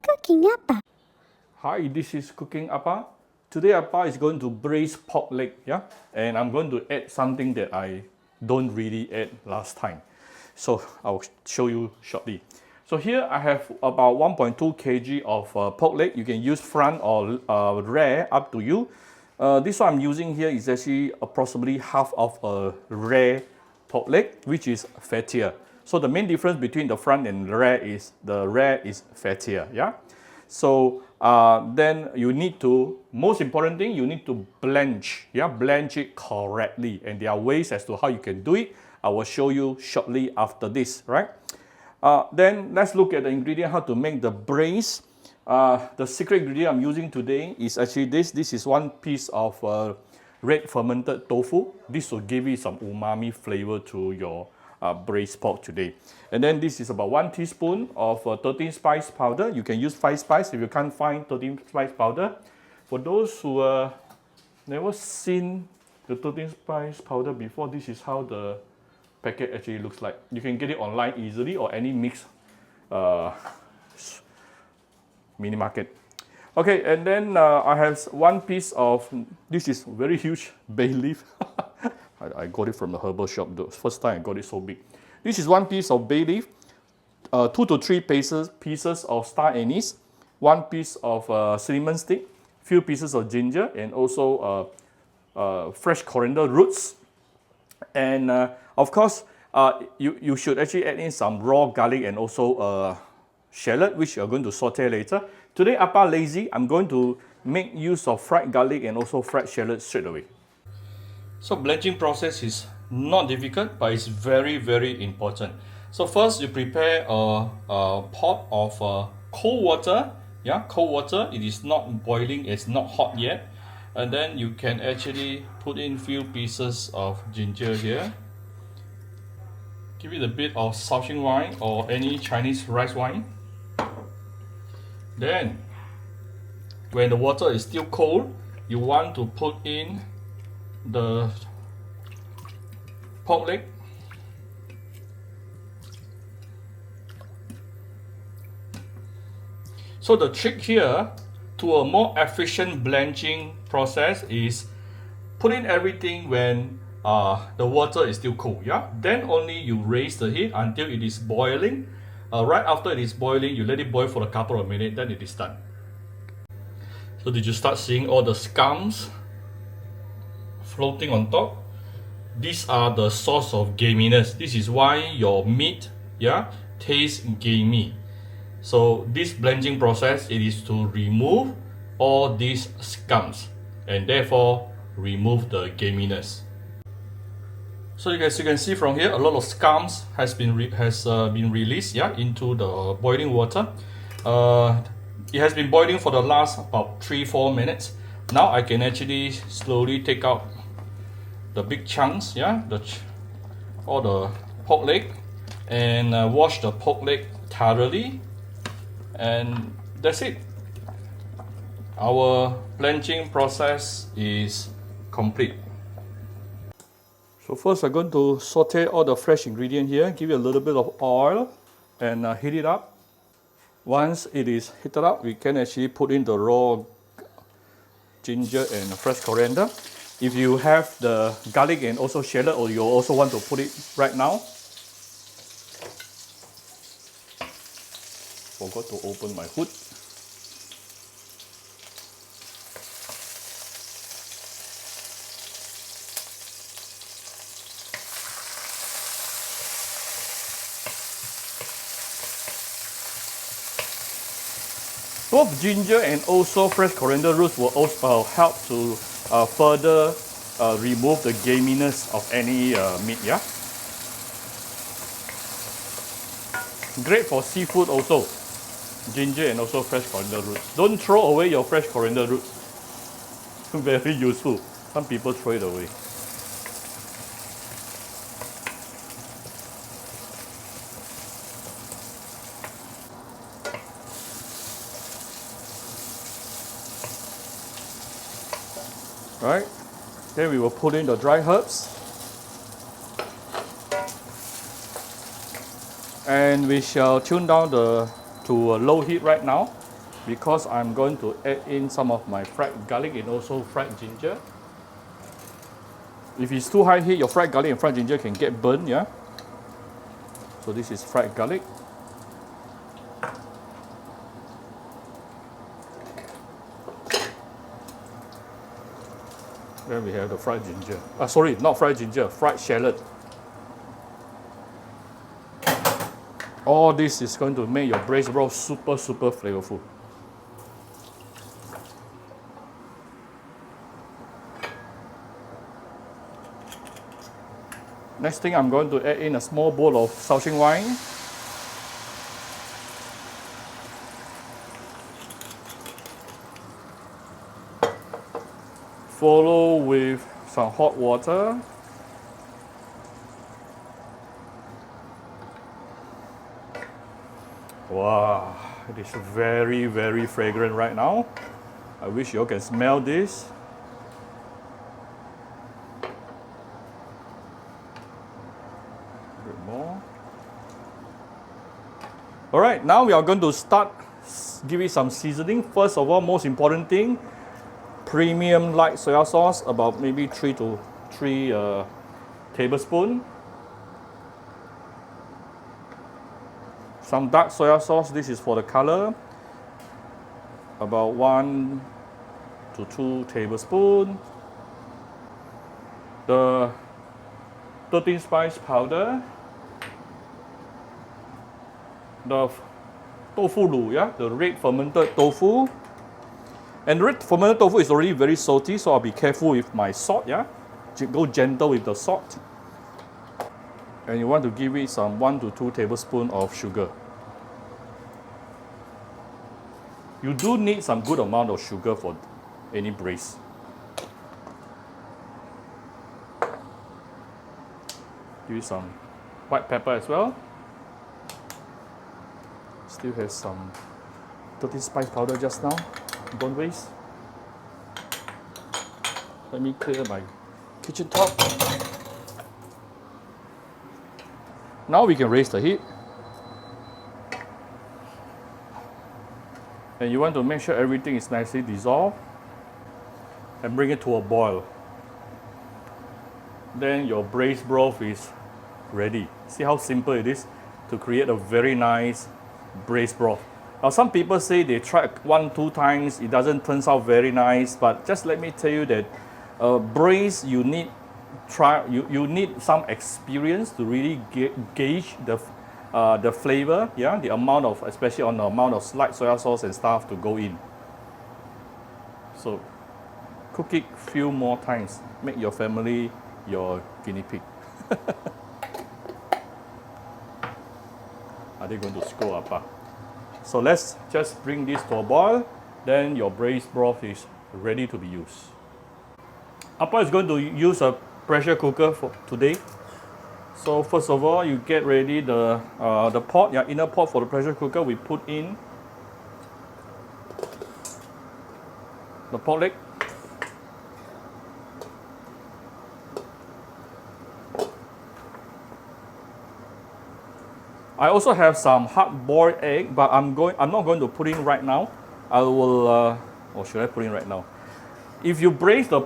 Cooking Appa. Hi, this is Cooking Appa. Today Appa is going to braise pork leg, yeah? And I'm going to add something that I don't really add last time. So I'll show you shortly. So here I have about 1.2 kg of pork leg. You can use front or rare, up to you. This one I'm using here is actually approximately half of a rare pork leg, which is fattier. So the main difference between the front and rare is the rare is fattier, yeah? So then you need to, most important thing, you need to blanch, yeah, blanch it correctly. And there are ways as to how you can do it. I will show you shortly after this, right? Then let's look at the ingredient, how to make the braise. The secret ingredient I'm using today is actually this. This is one piece of red fermented tofu. This will give you some umami flavor to your braised pork today. And then this is about 1 teaspoon of 13 spice powder. You can use 5 spice if you can't find 13 spice powder. For those who never seen the 13 spice powder before, this is how the packet actually looks like. You can get it online easily or any mix mini market. Okay, and then I have one piece of, this is very huge bay leaf. I got it from the herbal shop. The first time I got it so big. This is one piece of bay leaf, 2 to 3 pieces of star anise, 1 piece of cinnamon stick, few pieces of ginger, and also fresh coriander roots. And of course, you should actually add in some raw garlic and also shallot, which you're going to saute later. Today, Appa lazy, I'm going to make use of fried garlic and also fried shallot straight away. So blanching process is not difficult, but it's very, very important. So first, you prepare a pot of cold water. Yeah, cold water. It is not boiling. It's not hot yet. And then you can actually put in few pieces of ginger here. Give it a bit of Sautéing wine or any Chinese rice wine. Then, when the water is still cold, you want to put in the pork leg. So the trick here to a more efficient blanching process is put in everything when the water is still cold, yeah? Then only you raise the heat until it is boiling. Right after it is boiling, you let it boil for a couple of minutes, then it is done. So did you start seeing all the scums floating on top? These are the source of gaminess. This is why your meat, yeah, tastes gamey. So this blanching process, it is to remove all these scums and therefore remove the gaminess. So as you can see from here, a lot of scums has been released, yeah, into the boiling water. It has been boiling for the last about 3-4 minutes. Now I can actually slowly take out the big chunks, yeah, all the pork leg, and wash the pork leg thoroughly, and that's it. Our blanching process is complete. So first I'm going to saute all the fresh ingredient here, give it a little bit of oil and heat it up. Once it is heated up, we can actually put in the raw ginger and fresh coriander. If you have the garlic and also shallot, or you also want to put it right now. Forgot to open my hood. Both ginger and also fresh coriander roots will also help to further remove the gaminess of any meat, yeah? Great for seafood also. Ginger and also fresh coriander roots. Don't throw away your fresh coriander roots. Very useful. Some people throw it away. Right? Then we will put in the dry herbs. And we shall tune down to a low heat right now. because I'm going to add in some of my fried garlic and also fried ginger. If it's too high heat, your fried garlic and fried ginger can get burned, yeah? So this is fried garlic. Then we have the fried ginger. Sorry, not fried ginger, fried shallot. All this is going to make your braised broth super flavorful. Next thing, I'm going to add in a small bowl of Sautéing wine. Follow with some hot water. Wow, it is very fragrant right now. I wish you all can smell this. A bit more. All right, now we are going to start give it some seasoning. First of all, most important thing, premium light soy sauce, about maybe 3 tablespoons. Some dark soy sauce, this is for the color, about 1 to 2 tablespoons. The 13 spice powder, the tofu roux, yeah, the red fermented tofu. And red fermented tofu is already very salty, so I'll be careful with my salt, yeah. Go gentle with the salt. And you want to give it some 1 to 2 tablespoons of sugar. You do need some good amount of sugar for any braise. Give it some white pepper as well. Still has some 13 spice powder just now. Don't waste. Let me clear my kitchen top. Now we can raise the heat. And you want to make sure everything is nicely dissolved and bring it to a boil. Then your braised broth is ready. See how simple it is to create a very nice braised broth. Now some people say they tried 1-2 times, it doesn't turn out very nice, but just let me tell you that braised, you need some experience to really gauge the flavor, yeah, the amount of, especially on the amount of light soy sauce and stuff to go in. So cook it few more times. Make your family your guinea pig. Are they going to scold up? So let's just bring this to a boil. Then your braised broth is ready to be used. Appa is going to use a pressure cooker for today. So first of all, you get ready the pot, your inner pot for the pressure cooker. We put in the pork leg. I also have some hard-boiled egg, but I'm not going to put in right now. I will, or should I put in right now? If you braise the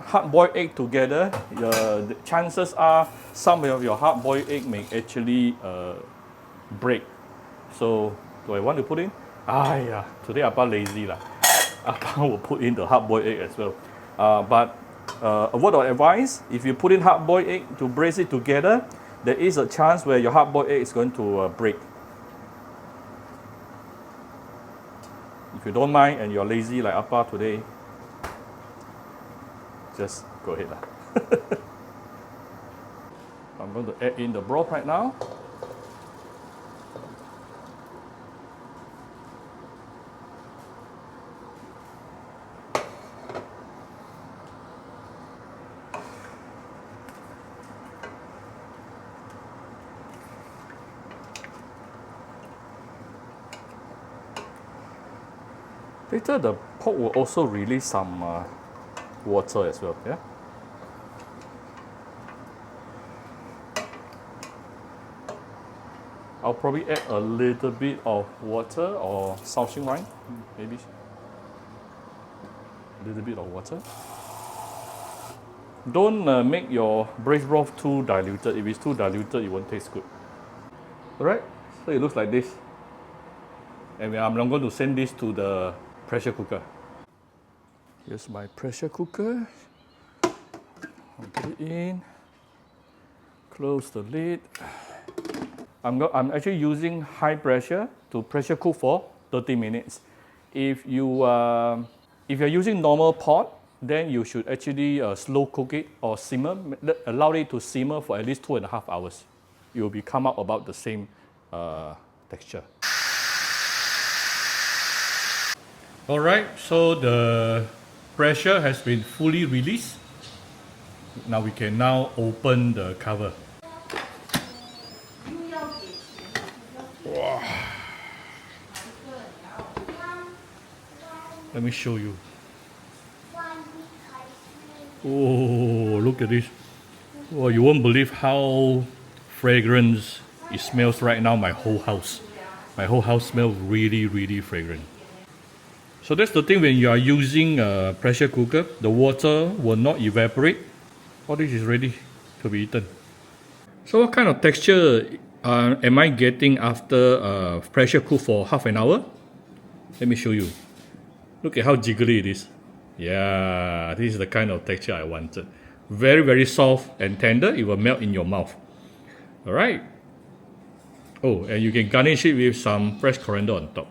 hard-boiled egg together, the chances are some of your hard-boiled egg may actually break. So, do I want to put in? Yeah, today Appa lazy lah. Appa will put in the hard-boiled egg as well. But a word of advice: if you put in hard-boiled egg to braise it together, there is a chance where your hard-boiled egg is going to break. If you don't mind and you're lazy like Appa today, just go ahead lah. I'm going to add in the broth right now. Later the pork will also release some water as well, yeah? I'll probably add a little bit of water or Sautéing wine, maybe. A little bit of water. Don't make your braised broth too diluted. If it's too diluted, it won't taste good. Alright, so it looks like this. And I'm going to send this to the pressure cooker. Here's my pressure cooker. I'll put it in. Close the lid. I'm actually using high pressure to pressure cook for 30 minutes. If you're using normal pot, then you should actually slow cook it or simmer, allow it to simmer for at least 2.5 hours. It will come out about the same texture. Alright, so the pressure has been fully released. Now we can now open the cover. Wow. Let me show you. Oh, look at this. Oh, you won't believe how fragrant it smells right now. My whole house smells really, really fragrant. So that's the thing when you are using a pressure cooker, the water will not evaporate. All this is ready to be eaten. So what kind of texture am I getting after pressure cook for half an hour? Let me show you. Look at how jiggly it is. Yeah, this is the kind of texture I wanted. Very, very soft and tender. It will melt in your mouth. Alright. Oh, and you can garnish it with some fresh coriander on top.